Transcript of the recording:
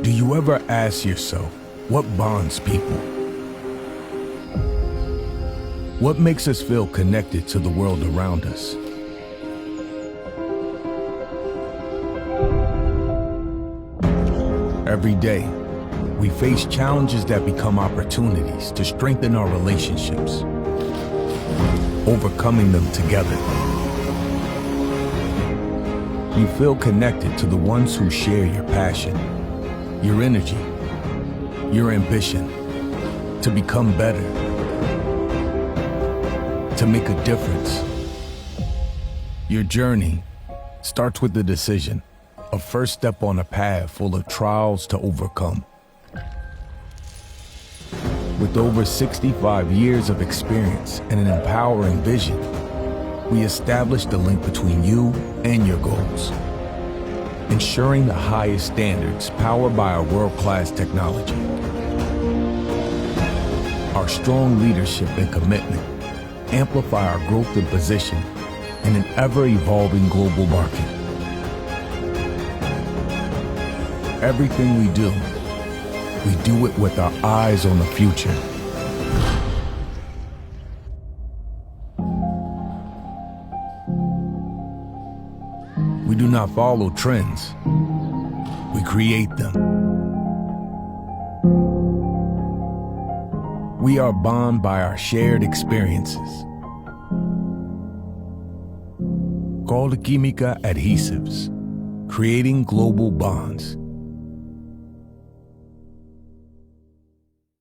Do you ever ask yourself, what bonds people? What makes us feel connected to the world around us? Every day, we face challenges that become opportunities to strengthen our relationships, overcoming them together. You feel connected to the ones who share your passion, your energy, your ambition to become better, to make a difference. Your journey starts with the decision, a first step on a path full of trials to overcome. With over 65 years of experience and an empowering vision, we established the link between you and your goals, ensuring the highest standards powered by our world-class technology. Our strong leadership and commitment amplify our growth and position in an ever-evolving global market. Everything we do it with our eyes on the future. We do not follow trends, we create them. We are bound by our shared experiences. Colquímica Adhesives, creating global bonds.